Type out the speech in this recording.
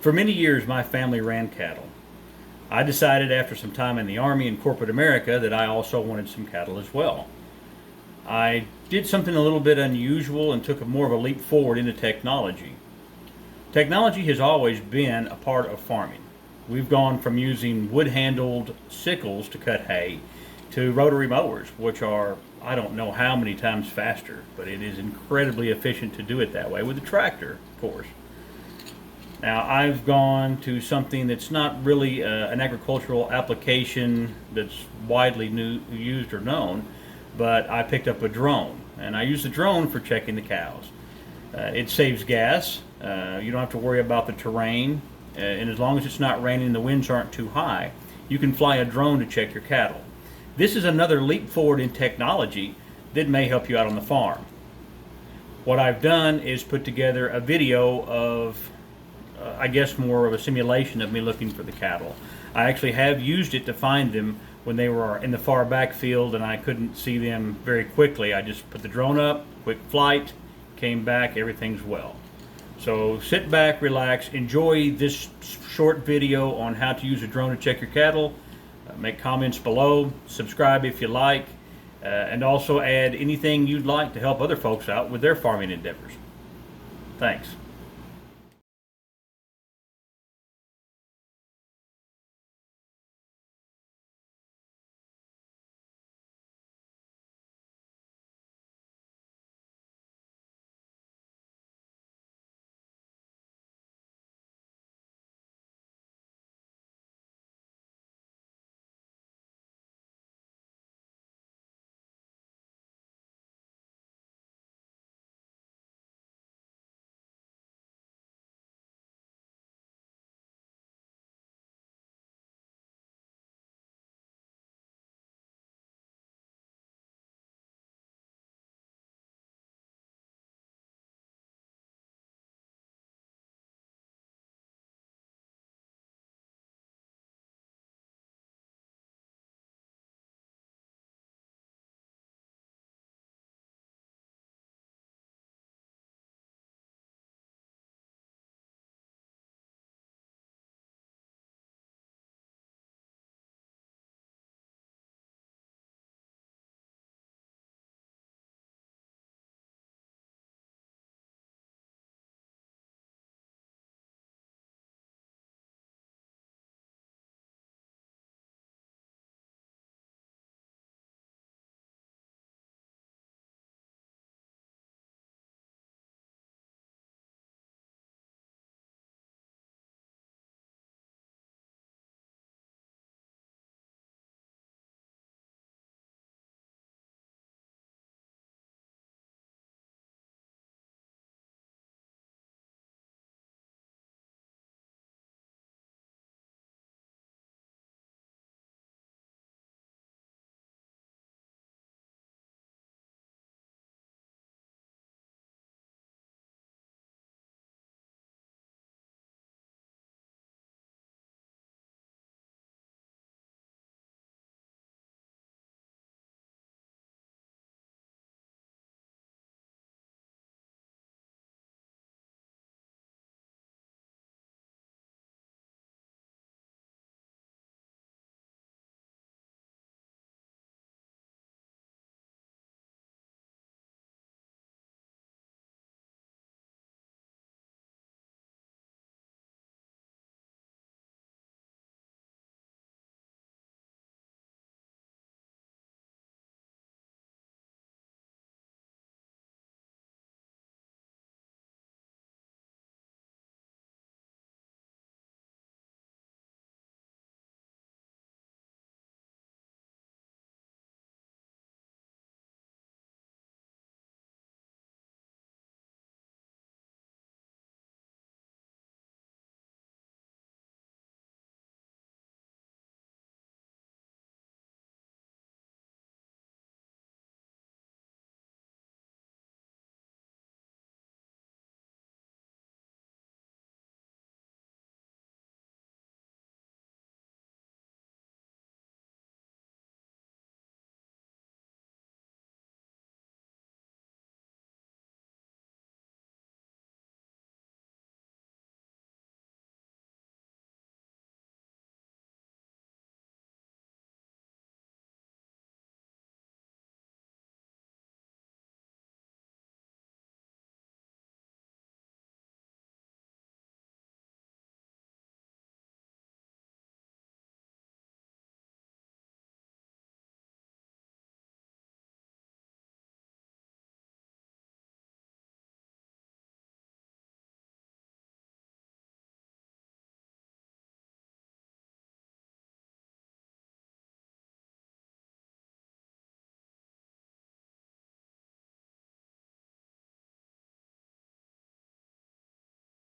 For many years, my family ran cattle. I decided after some time in the Army and corporate America that I also wanted some cattle as well. I did something a little bit unusual and took more of a leap forward into technology. Technology has always been a part of farming. We've gone from using wood-handled sickles to cut hay to rotary mowers, which are, I don't know how many times faster, but it is incredibly efficient to do it that way with a tractor, of course. Now, I've gone to something that's not really an agricultural application that's widely used or known, but I picked up a drone, and I use the drone for checking the cows. It saves gas. You don't have to worry about the terrain, and as long as it's not raining and the winds aren't too high, you can fly a drone to check your cattle. This is another leap forward in technology that may help you out on the farm. What I've done is put together a video of, I guess, more of a simulation of me looking for the cattle. I actually have used it to find them when they were in the far back field and I couldn't see them very quickly. I just put the drone up, quick flight, came back, everything's well. So sit back, relax, enjoy this short video on how to use a drone to check your cattle. Make comments below, subscribe if you like, and also add anything you'd like to help other folks out with their farming endeavors. Thanks.